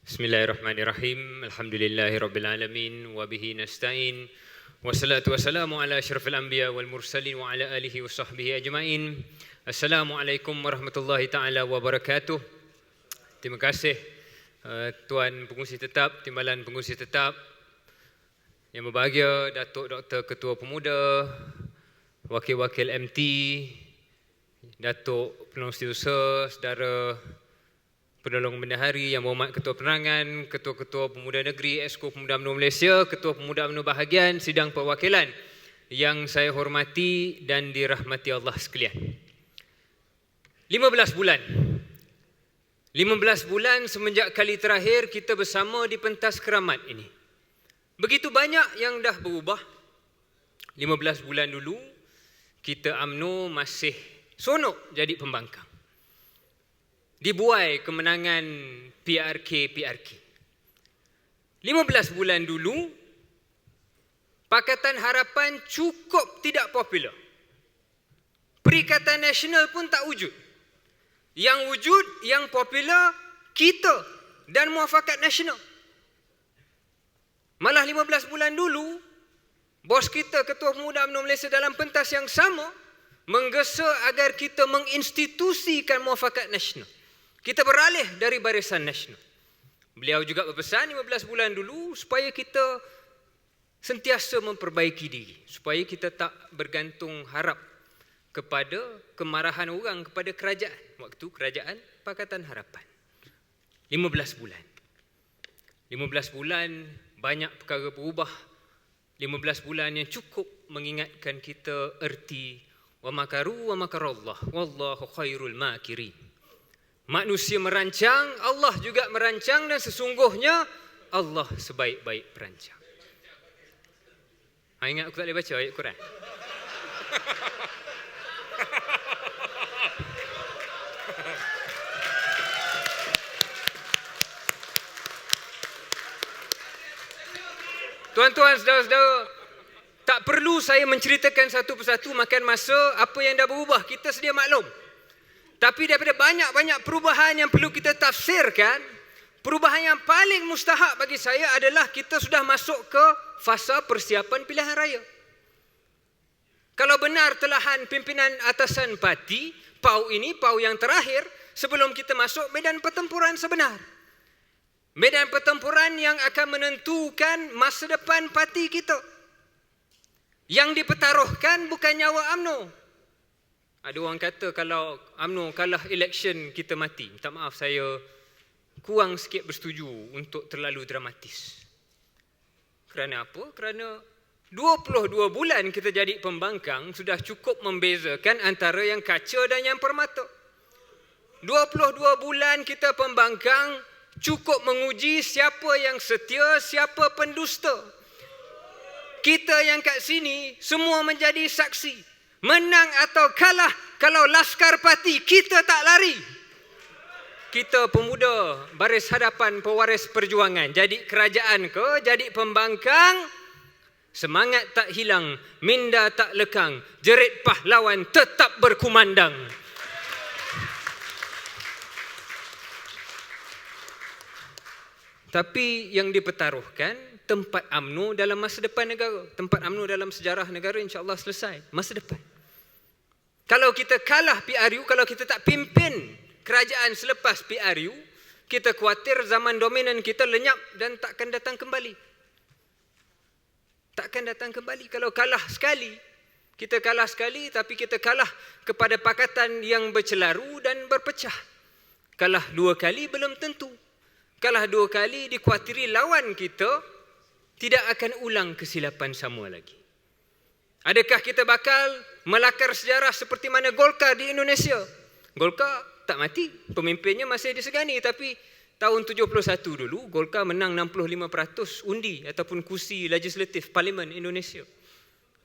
Bismillahirrahmanirrahim. Alhamdulillahirabbil alamin wa bihi nasta'in. Wassalatu wassalamu ala asyrafil anbiya wal mursalin wa ala alihi washabbihi ajmain. Assalamualaikum warahmatullahi taala wabarakatuh. Terima kasih Tuan Pengurusi Tetap, Timbalan Pengurusi Tetap yang berbahagia, Datuk Dr. Ketua Pemuda, Wakil-Wakil MT, Datuk Pengurusiusaha, Saudara Penolong Bendahari, Yang Berhormat Ketua Penerangan, Ketua-Ketua Pemuda Negeri, Exco Pemuda UMNO Malaysia, Ketua Pemuda UMNO Bahagian, Sidang Perwakilan yang saya hormati dan dirahmati Allah sekalian. 15 bulan semenjak kali terakhir kita bersama di pentas keramat ini. Begitu banyak yang dah berubah. 15 bulan dulu kita UMNO masih sonok jadi pembangkang. Dibuai kemenangan PRK. 15 bulan dulu Pakatan Harapan cukup tidak popular. Perikatan Nasional pun tak wujud. Yang wujud, yang popular kita dan Muafakat Nasional. Malah 15 bulan dulu bos kita Ketua Pemuda UMNO Malaysia dalam pentas yang sama menggesa agar kita menginstitusikan Muafakat Nasional. Kita beralih dari Barisan Nasional. Beliau juga berpesan 15 bulan dulu supaya kita sentiasa memperbaiki diri, supaya kita tak bergantung harap kepada kemarahan orang kepada kerajaan. Waktu kerajaan Pakatan Harapan. 15 bulan. 15 bulan banyak perkara berubah. 15 bulan yang cukup mengingatkan kita erti wa makaru wa makarallah wallahu khairul makirin. Manusia merancang, Allah juga merancang, dan sesungguhnya Allah sebaik-baik perancang. Ingat aku tak boleh baca ayat Quran. Tuan-tuan, saudara-saudara, tak perlu saya menceritakan satu persatu makan masa apa yang dah berubah. Kita sedia maklum. Tapi daripada banyak-banyak perubahan yang perlu kita tafsirkan, perubahan yang paling mustahak bagi saya adalah kita sudah masuk ke fasa persiapan pilihan raya. Kalau benar telahan pimpinan atasan parti, PAU ini, PAU yang terakhir, sebelum kita masuk medan pertempuran sebenar. Medan pertempuran yang akan menentukan masa depan parti kita. Yang dipertaruhkan bukan nyawa UMNO. Ada orang kata kalau UMNO kalah election kita mati. Minta maaf, saya kurang sikit bersetuju untuk terlalu dramatis. Kerana apa? Kerana 22 bulan kita jadi pembangkang sudah cukup membezakan antara yang kaca dan yang permata. 22 bulan kita pembangkang cukup menguji siapa yang setia, siapa pendusta. Kita yang kat sini semua menjadi saksi. Menang atau kalah, kalau laskar parti kita tak lari. Kita pemuda baris hadapan pewaris perjuangan. Jadi kerajaan ke, jadi pembangkang, semangat tak hilang, minda tak lekang, jerit pahlawan tetap berkumandang. Tapi yang dipertaruhkan tempat UMNO dalam masa depan negara. Tempat UMNO dalam sejarah negara insya-Allah selesai. Masa depan. Kalau kita kalah PRU, kalau kita tak pimpin kerajaan selepas PRU, kita khawatir zaman dominan kita lenyap dan takkan datang kembali. Takkan datang kembali. Kalau kalah sekali, kita kalah sekali, tapi kita kalah kepada pakatan yang bercelaru dan berpecah. Kalah 2 kali belum tentu. Kalah 2 kali dikhawatiri lawan kita tidak akan ulang kesilapan sama lagi. Adakah kita bakal melakar sejarah seperti mana Golkar di Indonesia? Golkar tak mati, pemimpinnya masih disegani, tapi tahun 71 dulu Golkar menang 65% undi ataupun kursi legislatif Parlimen Indonesia.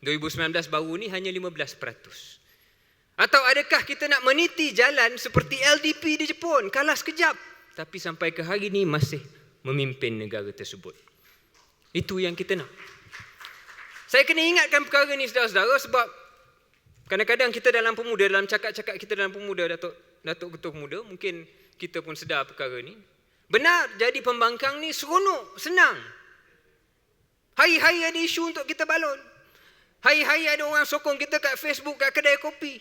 2019 baru ni hanya 15%. Atau adakah kita nak meniti jalan seperti LDP di Jepun, kalah sekejap, tapi sampai ke hari ini masih memimpin negara tersebut. Itu yang kita nak. Saya kena ingatkan perkara ni saudara-saudara sebab kadang-kadang kita dalam pemuda, dalam cakap-cakap kita dalam pemuda, Datuk Ketua Pemuda, mungkin kita pun sedar perkara ni. Benar, jadi pembangkang ni seronok, senang. Hari-hari ada isu untuk kita balon. Hari-hari ada orang sokong kita kat Facebook, kat kedai kopi.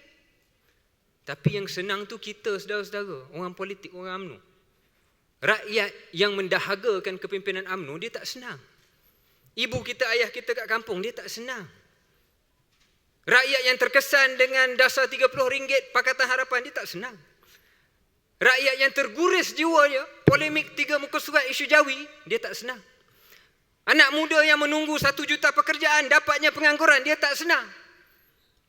Tapi yang senang tu kita, saudara-saudara, orang politik, orang UMNO. Rakyat yang mendahagakan kepimpinan UMNO, dia tak senang. Ibu kita, ayah kita kat kampung, dia tak senang. Rakyat yang terkesan dengan dasar RM30 Pakatan Harapan, dia tak senang. Rakyat yang terguris jiwanya, polemik 3 muka surat isu Jawi, dia tak senang. Anak muda yang menunggu 1 juta pekerjaan, dapatnya pengangguran, dia tak senang.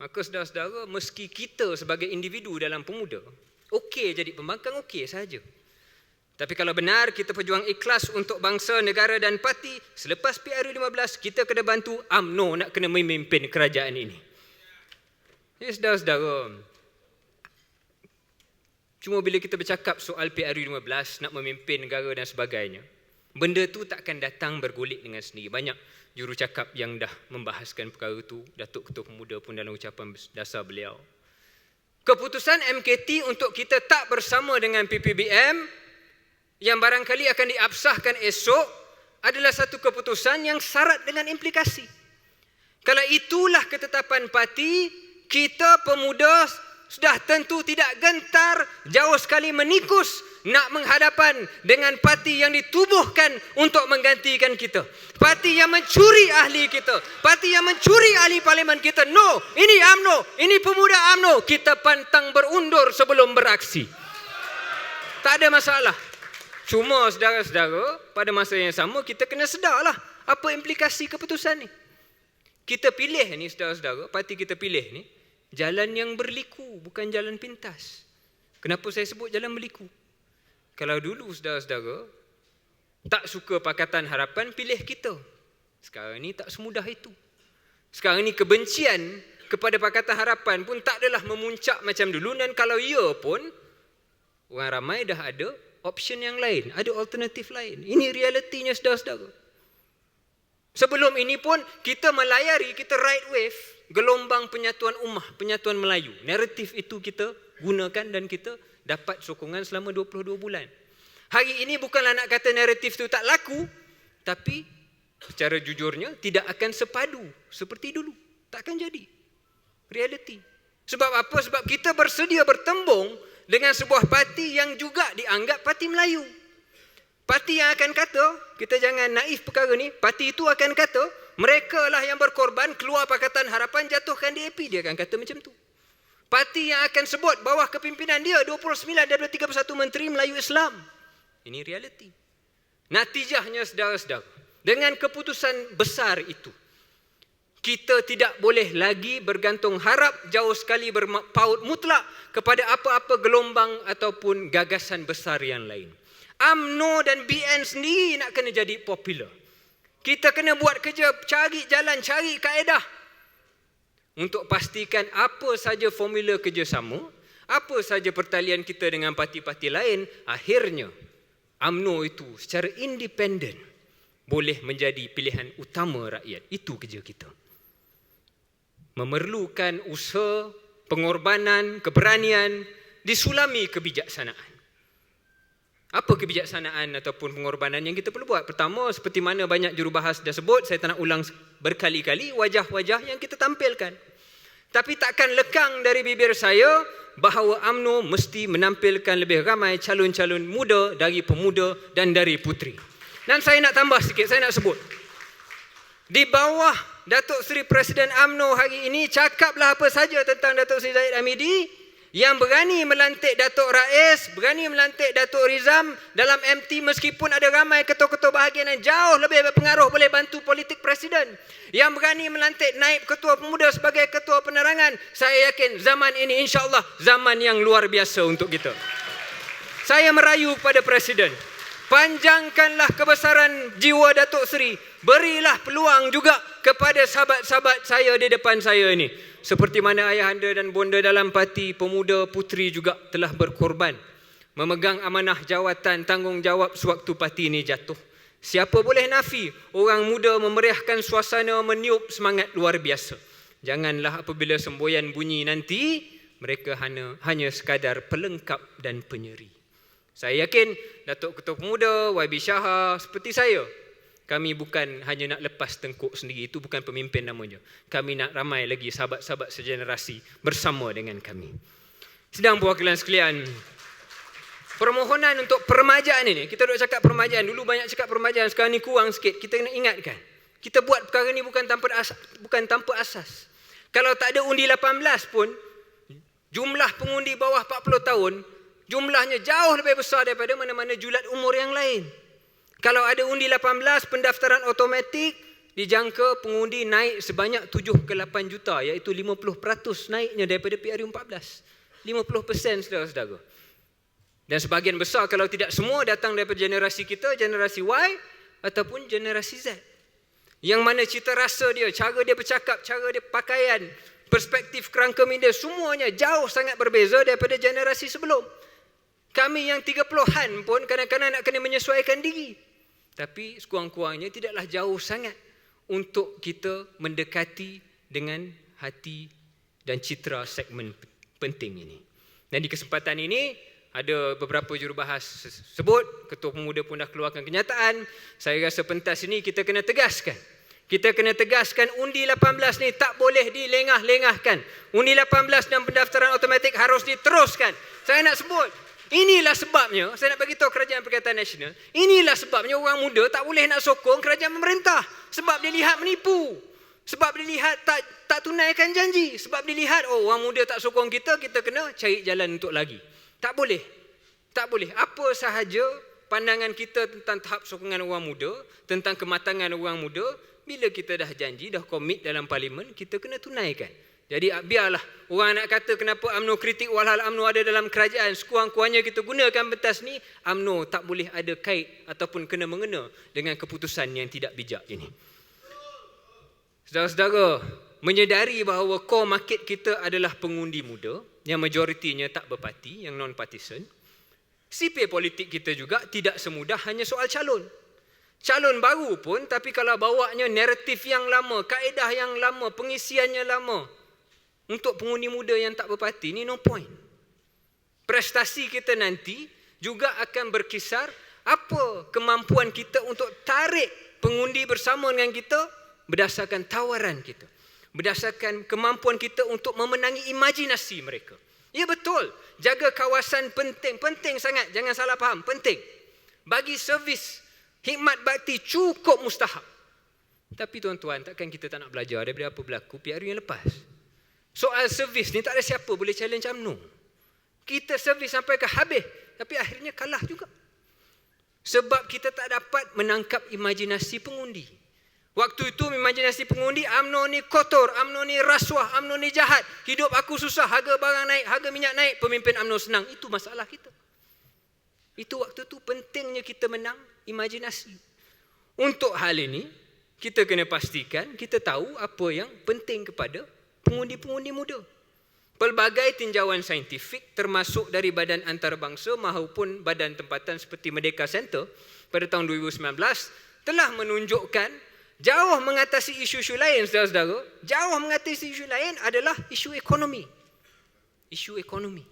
Maka saudara-saudara, meski kita sebagai individu dalam pemuda, okey jadi pembangkang, okey saja. Tapi kalau benar kita berjuang ikhlas untuk bangsa, negara dan parti, selepas PRU15, kita kena bantu UMNO nak kena memimpin kerajaan ini. Ya saudara-saudara, cuma bila kita bercakap soal PRU15, nak memimpin negara dan sebagainya, benda tu takkan datang bergulik dengan sendiri. Banyak jurucakap yang dah membahaskan perkara itu. Datuk Ketua Pemuda pun dalam ucapan dasar beliau. Keputusan MKT untuk kita tak bersama dengan PPBM yang barangkali akan diabsahkan esok adalah satu keputusan yang syarat dengan implikasi. Kalau itulah ketetapan parti, kita pemuda sudah tentu tidak gentar, jauh sekali menikus nak menghadapan dengan parti yang ditubuhkan untuk menggantikan kita. Parti yang mencuri ahli kita, parti yang mencuri ahli parlimen kita. No, ini UMNO, ini pemuda UMNO. Kita pantang berundur sebelum beraksi. Tak ada masalah. Cuma saudara-saudara, pada masa yang sama kita kena sedarlah apa implikasi keputusan ni. Kita pilih ni saudara-saudara, parti kita pilih ni jalan yang berliku, bukan jalan pintas. Kenapa saya sebut jalan berliku? Kalau dulu saudara-saudara tak suka Pakatan Harapan, pilih kita. Sekarang ni tak semudah itu. Sekarang ni kebencian kepada Pakatan Harapan pun tak adalah memuncak macam dulu. Dan kalau ya pun, orang ramai dah ada option yang lain, ada alternatif lain. Ini realitinya saudara-saudara. Sebelum ini pun kita melayari, kita ride wave gelombang penyatuan ummah, penyatuan Melayu. Naratif itu kita gunakan dan kita dapat sokongan selama 22 bulan. Hari ini bukanlah nak kata naratif itu tak laku, tapi secara jujurnya tidak akan sepadu seperti dulu. Takkan jadi realiti. Sebab apa? Sebab kita bersedia bertembung dengan sebuah parti yang juga dianggap parti Melayu. Parti yang akan kata, kita jangan naif perkara ni, parti itu akan kata, mereka lah yang berkorban, keluar Pakatan Harapan, jatuhkan DAP. Dia akan kata macam tu. Parti yang akan sebut bawah kepimpinan dia 29 daripada 31 menteri Melayu Islam. Ini realiti. Natijahnya saudara-saudara, dengan keputusan besar itu, kita tidak boleh lagi bergantung harap jauh sekali berpaut mutlak kepada apa-apa gelombang ataupun gagasan besar yang lain. UMNO dan BN sendiri nak kena jadi popular. Kita kena buat kerja, cari jalan, cari kaedah untuk pastikan apa saja formula kerjasama, apa saja pertalian kita dengan parti-parti lain, akhirnya UMNO itu secara independen boleh menjadi pilihan utama rakyat. Itu kerja kita. Memerlukan usaha, pengorbanan, keberanian, disulami kebijaksanaan. Apa kebijaksanaan ataupun pengorbanan yang kita perlu buat? Pertama, seperti mana banyak jurubahas dah sebut, saya tak nak ulang berkali-kali, wajah-wajah yang kita tampilkan. Tapi takkan lekang dari bibir saya bahawa UMNO mesti menampilkan lebih ramai calon-calon muda dari pemuda dan dari puteri. Dan saya nak tambah sikit, saya nak sebut. Di bawah Datuk Seri Presiden UMNO hari ini, cakaplah apa saja tentang Datuk Seri Zahid Hamidi, yang berani melantik Datuk Rais, berani melantik Datuk Rizam dalam MT meskipun ada ramai ketua-ketua bahagian yang jauh lebih berpengaruh boleh bantu politik Presiden. Yang berani melantik Naib Ketua Pemuda sebagai Ketua Penerangan. Saya yakin zaman ini insya-Allah zaman yang luar biasa untuk kita. Saya merayu kepada Presiden, panjangkanlah kebesaran jiwa Datuk Seri. Berilah peluang juga kepada sahabat-sahabat saya di depan saya ini. Seperti mana ayahanda dan bonda dalam parti pemuda puteri juga telah berkorban memegang amanah jawatan tanggungjawab sewaktu parti ini jatuh. Siapa boleh nafi orang muda memeriahkan suasana, meniup semangat luar biasa. Janganlah apabila semboyan bunyi nanti mereka hanya sekadar pelengkap dan penyeri. Saya yakin Datuk Ketua Pemuda, YB Shahar seperti saya, kami bukan hanya nak lepas tengkuk sendiri, itu bukan pemimpin namanya. Kami nak ramai lagi sahabat-sahabat segenerasi bersama dengan kami. Sidang perwakilan sekalian, permohonan untuk peremajaan ini, kita duk cakap peremajaan, dulu banyak cakap peremajaan, sekarang ni kurang sikit. Kita kena ingatkan, kita buat perkara ni bukan tanpa asas. Kalau tak ada undi 18 pun, jumlah pengundi bawah 40 tahun, jumlahnya jauh lebih besar daripada mana-mana julat umur yang lain. Kalau ada undi 18, pendaftaran automatik, dijangka pengundi naik sebanyak 7 ke 8 juta, iaitu 50% naiknya daripada PRU 14. 50% saudara-saudara. Dan sebahagian besar, kalau tidak semua, datang daripada generasi kita, generasi Y ataupun generasi Z. Yang mana cita rasa dia, cara dia bercakap, cara dia pakaian, perspektif kerangka media, semuanya jauh sangat berbeza daripada generasi sebelum. Kami yang 30-an pun kadang-kadang nak kena menyesuaikan diri. Tapi sekurang-kurangnya tidaklah jauh sangat untuk kita mendekati dengan hati dan citra segmen penting ini. Dan di kesempatan ini, ada beberapa jurubahas sebut, Ketua Pemuda pun dah keluarkan kenyataan. Saya rasa pentas ini kita kena tegaskan. Kita kena tegaskan undi 18 ni tak boleh dilengah-lengahkan. Undi 18 dan pendaftaran automatik harus diteruskan. Saya nak sebut, inilah sebabnya, saya nak bagi tahu Kerajaan Perkhidmatan Nasional, inilah sebabnya orang muda tak boleh nak sokong kerajaan pemerintah. Sebab dia lihat menipu. Sebab dia lihat tak tunaikan janji. Sebab dia lihat, oh orang muda tak sokong kita, kita kena cari jalan untuk lagi. Tak boleh. Tak boleh. Apa sahaja pandangan kita tentang tahap sokongan orang muda, tentang kematangan orang muda, bila kita dah janji, dah komit dalam parlimen, kita kena tunaikan. Jadi biarlah orang nak kata kenapa UMNO kritik walhal UMNO ada dalam kerajaan, sekurang-kurangnya kita gunakan pentas ni, UMNO tak boleh ada kait ataupun kena-mengena dengan keputusan yang tidak bijak ini. Saudara-saudara, menyedari bahawa core market kita adalah pengundi muda, yang majoritinya tak berparti, yang non-partisan. Sipil politik kita juga tidak semudah hanya soal calon. Calon baru pun, tapi kalau bawanya naratif yang lama, kaedah yang lama, pengisiannya lama, untuk pengundi muda yang tak berparti, ni no point. Prestasi kita nanti juga akan berkisar apa kemampuan kita untuk tarik pengundi bersama dengan kita berdasarkan tawaran kita, berdasarkan kemampuan kita untuk memenangi imajinasi mereka. Ya betul, jaga kawasan penting sangat, jangan salah faham, penting. Bagi servis khidmat bakti cukup mustahab. Tapi tuan-tuan, takkan kita tak nak belajar daripada apa berlaku PRU yang lepas. Soal servis ni tak ada siapa boleh challenge UMNO. Kita servis sampai ke habis, tapi akhirnya kalah juga. Sebab kita tak dapat menangkap imajinasi pengundi. Waktu itu imajinasi pengundi, UMNO ni kotor, UMNO ni rasuah, UMNO ni jahat, hidup aku susah, harga barang naik, harga minyak naik, pemimpin UMNO senang. Itu masalah kita. Itu waktu itu pentingnya kita menang imajinasi. Untuk hal ini, kita kena pastikan kita tahu apa yang penting kepada pengundi-pengundi muda. Pelbagai tinjauan saintifik termasuk dari badan antarabangsa maupun badan tempatan seperti Merdeka Center pada tahun 2019 telah menunjukkan jauh mengatasi isu-isu lain, saudara-saudara, jauh mengatasi isu lain adalah isu ekonomi. Isu ekonomi.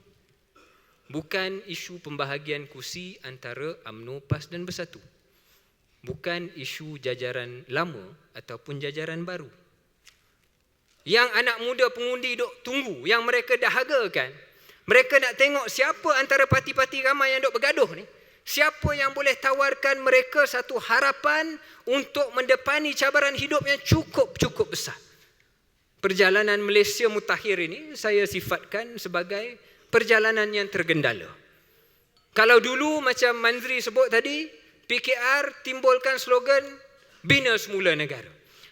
Bukan isu pembahagian kursi antara UMNO, PAS dan Bersatu. Bukan isu jajaran lama ataupun jajaran baru. Yang anak muda pengundi duk tunggu, yang mereka dahagakan, mereka nak tengok siapa antara parti-parti ramai yang duk bergaduh ni, siapa yang boleh tawarkan mereka satu harapan untuk mendepani cabaran hidup yang cukup besar. Perjalanan Malaysia mutakhir ini saya sifatkan sebagai perjalanan yang tergendala. Kalau dulu macam Manzri sebut tadi, PKR timbulkan slogan bina semula negara.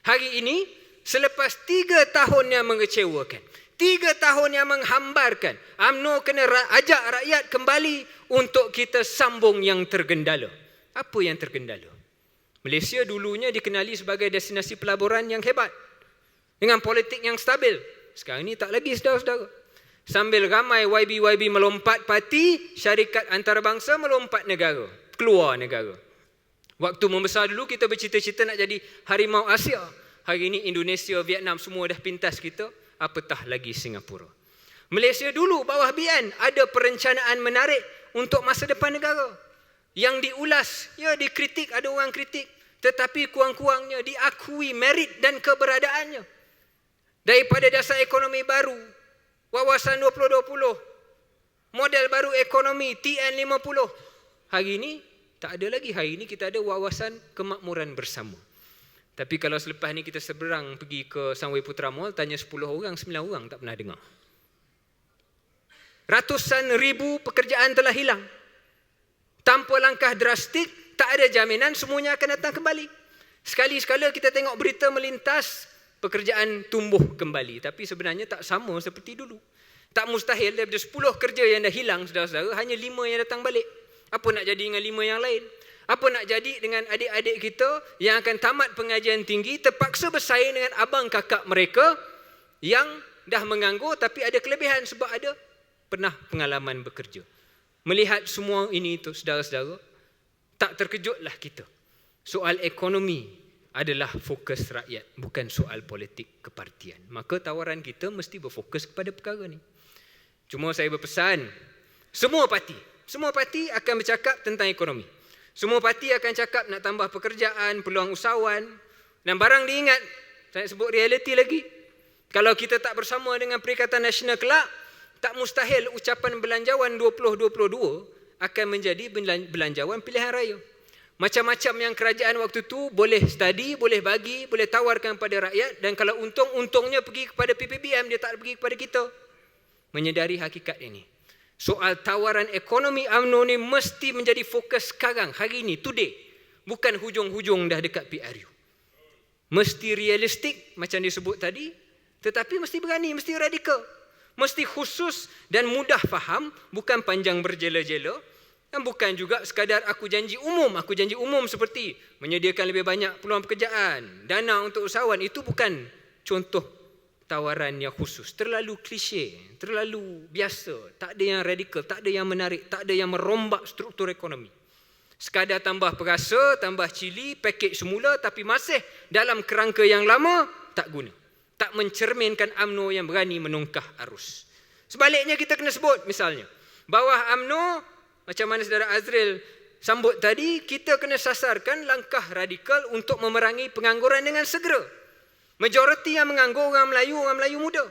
Hari ini, selepas 3 tahun yang mengecewakan, 3 tahun yang menghambarkan, UMNO kena ajak rakyat kembali untuk kita sambung yang tergendala. Apa yang tergendala? Malaysia dulunya dikenali sebagai destinasi pelaburan yang hebat, dengan politik yang stabil. Sekarang ini tak lagi, saudara-saudara. Sambil ramai YB melompat parti, syarikat antarabangsa melompat negara, keluar negara. Waktu membesar dulu kita bercita-cita nak jadi harimau Asia. Hari ini Indonesia, Vietnam semua dah pintas kita, apatah lagi Singapura. Malaysia dulu bawah BN ada perencanaan menarik untuk masa depan negara. Yang diulas, ya dikritik, ada orang kritik, tetapi kurang-kurangnya diakui merit dan keberadaannya. Daripada dasar ekonomi baru, wawasan 2020, model baru ekonomi TN50. Hari ini tak ada lagi. Hari ini kita ada wawasan kemakmuran bersama. Tapi kalau selepas ni kita seberang pergi ke Sunway Putra Mall, tanya 10 orang, 9 orang tak pernah dengar. Ratusan ribu pekerjaan telah hilang. Tanpa langkah drastik, tak ada jaminan semuanya akan datang kembali. Sekali-sekala kita tengok berita melintas, pekerjaan tumbuh kembali. Tapi sebenarnya tak sama seperti dulu. Tak mustahil daripada 10 kerja yang dah hilang, saudara-saudara, hanya 5 yang datang balik. Apa nak jadi dengan 5 yang lain? Apa nak jadi dengan adik-adik kita yang akan tamat pengajian tinggi, terpaksa bersaing dengan abang kakak mereka yang dah menganggur tapi ada kelebihan sebab ada pernah pengalaman bekerja. Melihat semua ini itu, saudara-saudara, tak terkejutlah kita. Soal ekonomi adalah fokus rakyat, bukan soal politik kepartian. Maka tawaran kita mesti berfokus kepada perkara ni. Cuma saya berpesan, semua parti akan bercakap tentang ekonomi. Semua parti akan cakap nak tambah pekerjaan, peluang usahawan. Dan barang diingat, saya sebut realiti lagi. Kalau kita tak bersama dengan Perikatan Nasional kelak, tak mustahil ucapan belanjawan 2022 akan menjadi belanjawan pilihan raya. Macam-macam yang kerajaan waktu tu boleh study, boleh bagi, boleh tawarkan kepada rakyat. Dan kalau untungnya pergi kepada PPBM, dia tak pergi kepada kita. Menyedari hakikat ini. Soal tawaran ekonomi UMNO ni mesti menjadi fokus sekarang, hari ini, today. Bukan hujung-hujung dah dekat PRU. Mesti realistik macam disebut tadi, tetapi mesti berani, mesti radikal. Mesti khusus dan mudah faham, bukan panjang berjela-jela. Dan bukan juga sekadar aku janji umum seperti menyediakan lebih banyak peluang pekerjaan, dana untuk usahawan. Itu bukan contoh tawaran yang khusus. Terlalu klise, terlalu biasa. Tak ada yang radikal, tak ada yang menarik, tak ada yang merombak struktur ekonomi. Sekadar tambah perasa, tambah cili, pakej semula, tapi masih dalam kerangka yang lama, tak guna. Tak mencerminkan UMNO yang berani menongkah arus. Sebaliknya kita kena sebut misalnya, bawah UMNO, macam mana saudara Azril sambut tadi, kita kena sasarkan langkah radikal untuk memerangi pengangguran dengan segera. Majoriti yang menganggur orang Melayu muda.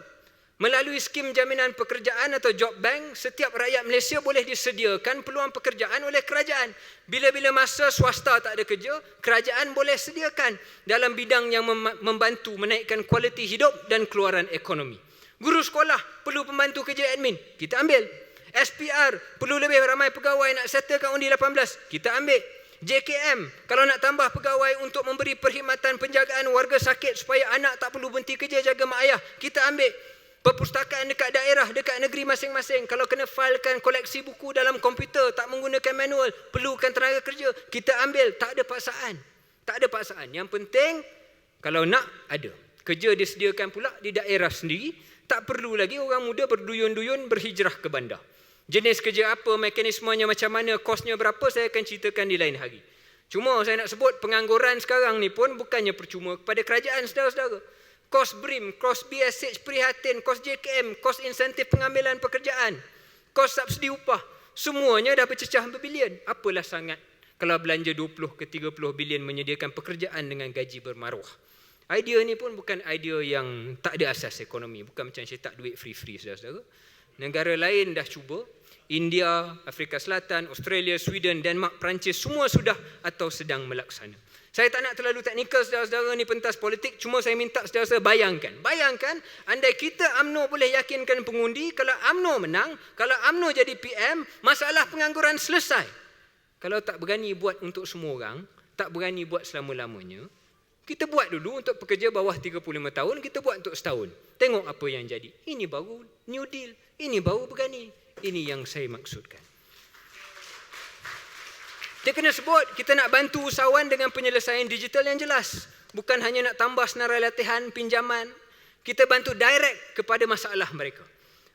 Melalui skim jaminan pekerjaan atau job bank, setiap rakyat Malaysia boleh disediakan peluang pekerjaan oleh kerajaan. Bila-bila masa swasta tak ada kerja, kerajaan boleh sediakan dalam bidang yang membantu menaikkan kualiti hidup dan keluaran ekonomi. Guru sekolah perlu pembantu kerja admin, kita ambil. SPR perlu lebih ramai pegawai nak settlekan undi 18, kita ambil. JKM, kalau nak tambah pegawai untuk memberi perkhidmatan penjagaan warga sakit supaya anak tak perlu berhenti kerja jaga mak ayah, kita ambil. Perpustakaan dekat daerah, dekat negeri masing-masing, kalau kena filekan koleksi buku dalam komputer, tak menggunakan manual, perlukan tenaga kerja, kita ambil. Tak ada paksaan. Yang penting, kalau nak, ada. Kerja disediakan pula di daerah sendiri, tak perlu lagi orang muda berduyun-duyun berhijrah ke bandar. Jenis kerja apa, mekanismenya macam mana, kosnya berapa, saya akan ceritakan di lain hari. Cuma saya nak sebut pengangguran sekarang ni pun bukannya percuma kepada kerajaan, saudara-saudara. Kos BRIM, kos BSH prihatin, kos JKM, kos insentif pengambilan pekerjaan, kos subsidi upah, semuanya dah bercecah berbilion. Apalah sangat kalau belanja 20 ke 30 bilion menyediakan pekerjaan dengan gaji bermaruah. Idea ni pun bukan idea yang tak ada asas ekonomi, bukan macam cetak duit free-free, saudara-saudara. Negara lain dah cuba, India, Afrika Selatan, Australia, Sweden, Denmark, Perancis, semua sudah atau sedang melaksana. Saya tak nak terlalu teknikal, saudara-saudara, ni pentas politik, cuma saya minta saudara-saudara bayangkan, andai kita UMNO boleh yakinkan pengundi, kalau UMNO menang, kalau UMNO jadi PM, masalah pengangguran selesai. Kalau tak berani buat untuk semua orang, tak berani buat selama-lamanya, kita buat dulu untuk pekerja bawah 35 tahun, kita buat untuk setahun. Tengok apa yang jadi. Ini baru New Deal, ini baru berani. Ini yang saya maksudkan. Kita kena sebut, kita nak bantu usahawan dengan penyelesaian digital yang jelas. Bukan hanya nak tambah senarai latihan, pinjaman. Kita bantu direct kepada masalah mereka.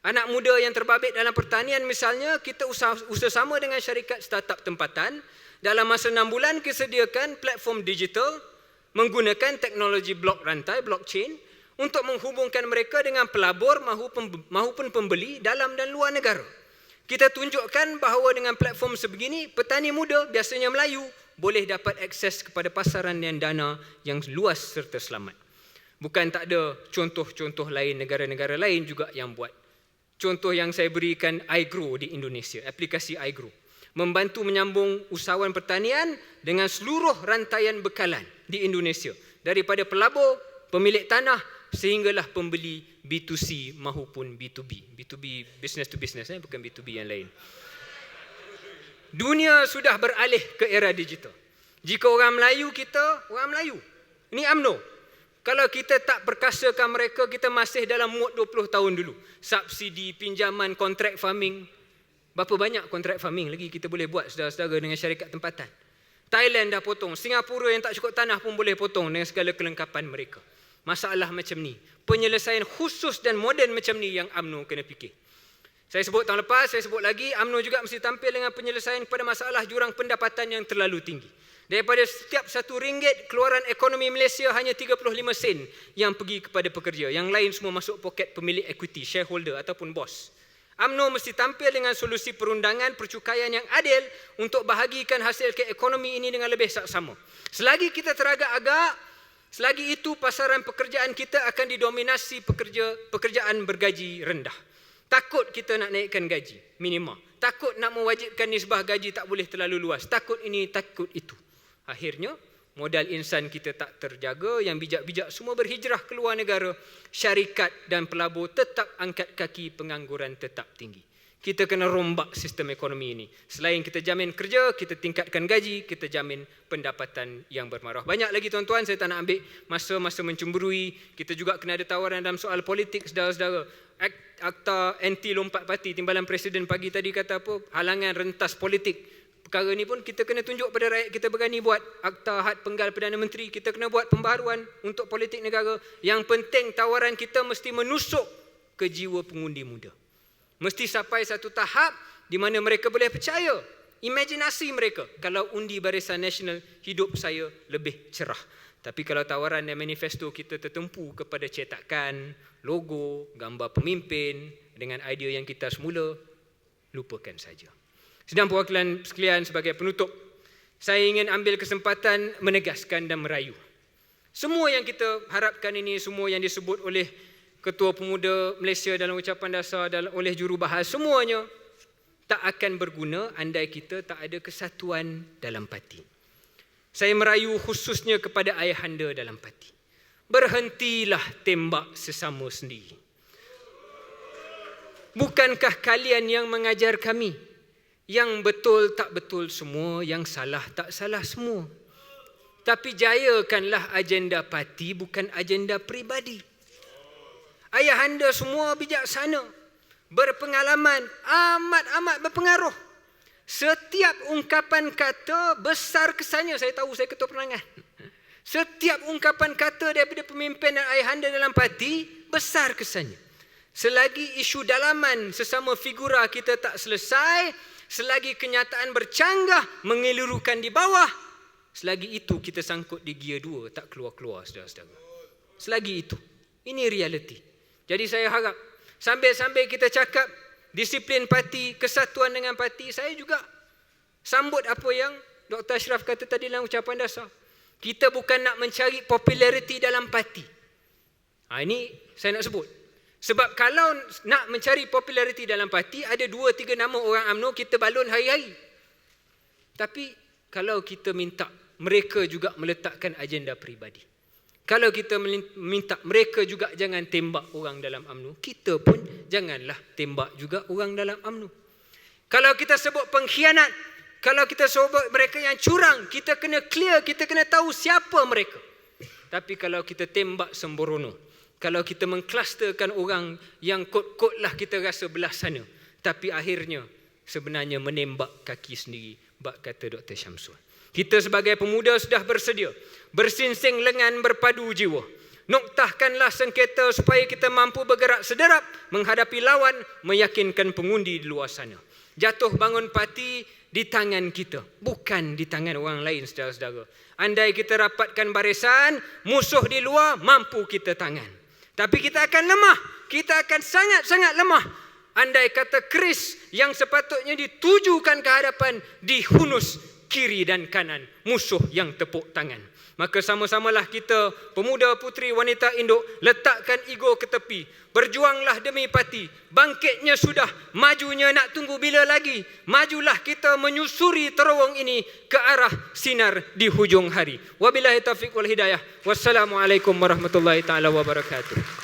Anak muda yang terbabit dalam pertanian misalnya, kita usaha sama dengan syarikat startup tempatan. Dalam masa 6 bulan, kita sediakan platform digital menggunakan teknologi blok rantai, blockchain, untuk menghubungkan mereka dengan pelabur maupun pembeli dalam dan luar negara. Kita tunjukkan bahawa dengan platform sebegini, petani muda, biasanya Melayu, boleh dapat akses kepada pasaran dan dana yang luas serta selamat. Bukan tak ada contoh-contoh lain, negara-negara lain juga yang buat. Contoh yang saya berikan, iGrow di Indonesia, aplikasi iGrow. Membantu menyambung usahawan pertanian dengan seluruh rantaian bekalan di Indonesia. Daripada pelabur, pemilik tanah, sehinggalah pembeli B2C maupun B2B. B2B, business to business, bukan B2B yang lain. Dunia sudah beralih ke era digital. Jika orang Melayu kita, orang Melayu. Ini UMNO. Kalau kita tak perkasakan mereka, kita masih dalam mood 20 tahun dulu. Subsidi, pinjaman, kontrak farming. Berapa banyak kontrak farming lagi kita boleh buat saudara-saudara dengan syarikat tempatan. Thailand dah potong. Singapura yang tak cukup tanah pun boleh potong dengan segala kelengkapan mereka. Masalah macam ni. Penyelesaian khusus dan moden macam ni yang UMNO kena fikir. Saya sebut tahun lepas, saya sebut lagi, UMNO juga mesti tampil dengan penyelesaian kepada masalah jurang pendapatan yang terlalu tinggi. Daripada setiap RM1, keluaran ekonomi Malaysia hanya 35 sen yang pergi kepada pekerja. Yang lain semua masuk poket pemilik equity, shareholder ataupun bos. UMNO mesti tampil dengan solusi perundangan percukaian yang adil untuk bahagikan hasil ke ekonomi ini dengan lebih saksama. Selagi kita teragak-agak, selagi itu pasaran pekerjaan kita akan didominasi pekerjaan bergaji rendah. Takut kita nak naikkan gaji minima. Takut nak mewajibkan nisbah gaji tak boleh terlalu luas. Takut ini, takut itu. Akhirnya, modal insan kita tak terjaga, yang bijak-bijak semua berhijrah keluar negara, syarikat dan pelabur tetap angkat kaki, pengangguran tetap tinggi. Kita kena rombak sistem ekonomi ini. Selain kita jamin kerja, kita tingkatkan gaji, kita jamin pendapatan yang bermarah. Banyak lagi tuan-tuan, saya tak nak ambil masa-masa mencemburui. Kita juga kena ada tawaran dalam soal politik, saudara-saudara. Akta anti lompat parti, timbalan Presiden pagi tadi kata apa? Halangan rentas politik. Perkara ni pun kita kena tunjuk pada rakyat kita berani buat. Akta had penggal Perdana Menteri, kita kena buat pembaharuan untuk politik negara. Yang penting tawaran kita mesti menusuk ke jiwa pengundi muda. Mesti sampai satu tahap di mana mereka boleh percaya, imajinasi mereka, kalau undi Barisan Nasional, hidup saya lebih cerah. Tapi kalau tawaran dan manifesto kita tertempu kepada cetakan, logo, gambar pemimpin dengan idea yang kita semula, lupakan saja. Sidang perwakilan sekalian, sebagai penutup, saya ingin ambil kesempatan menegaskan dan merayu. Semua yang kita harapkan ini, semua yang disebut oleh Ketua Pemuda Malaysia dalam ucapan dasar, oleh jurubahas, semuanya tak akan berguna andai kita tak ada kesatuan dalam parti. Saya merayu khususnya kepada ayahanda dalam parti. Berhentilah tembak sesama sendiri. Bukankah kalian yang mengajar kami? Yang betul tak betul semua, yang salah tak salah semua. Tapi jayakanlah agenda parti, bukan agenda peribadi. Ayahanda semua bijaksana, berpengalaman, amat-amat berpengaruh. Setiap ungkapan kata besar kesannya. Saya tahu, saya ketua penerangan. Setiap ungkapan kata daripada pemimpin dan ayahanda dalam parti besar kesannya. Selagi isu dalaman sesama figura kita tak selesai, selagi kenyataan bercanggah mengelurukan di bawah, selagi itu kita sangkut di gear 2 tak keluar-keluar, saudara-saudara. Selagi itu. Ini realiti. Jadi saya harap sambil-sambil kita cakap disiplin parti, kesatuan dengan parti, saya juga sambut apa yang Dr. Ashraf kata tadi dalam ucapan dasar. Kita bukan nak mencari populariti dalam parti. Ini saya nak sebut. Sebab kalau nak mencari populariti dalam parti, ada 2-3 nama orang UMNO kita balun hari-hari. Tapi kalau kita minta mereka juga meletakkan agenda peribadi, kalau kita minta mereka juga jangan tembak orang dalam UMNO, kita pun janganlah tembak juga orang dalam UMNO. Kalau kita sebut pengkhianat, kalau kita sebut mereka yang curang, kita kena clear, kita kena tahu siapa mereka. Tapi kalau kita tembak sembrono, kalau kita mengklusterkan orang yang kot-kot lah kita rasa belah sana, tapi akhirnya sebenarnya menembak kaki sendiri, bak kata Dr. Syamsul. Kita sebagai pemuda sudah bersedia, bersinsing lengan berpadu jiwa. Noktahkanlah sengketa supaya kita mampu bergerak sederap menghadapi lawan, meyakinkan pengundi di luar sana. Jatuh bangun parti di tangan kita, bukan di tangan orang lain, saudara-saudara. Andai kita rapatkan barisan, musuh di luar mampu kita tangan. Tapi kita akan lemah, kita akan sangat-sangat lemah andai kata keris yang sepatutnya ditujukan ke hadapan dihunus kiri dan kanan musuh yang tepuk tangan. Maka sama-samalah kita, pemuda puteri wanita induk, letakkan ego ke tepi. Berjuanglah demi parti. Bangkitnya sudah, majunya nak tunggu bila lagi. Majulah kita menyusuri terowong ini ke arah sinar di hujung hari. Wabillahi taufiq wal hidayah. Wassalamualaikum warahmatullahi taala wabarakatuh.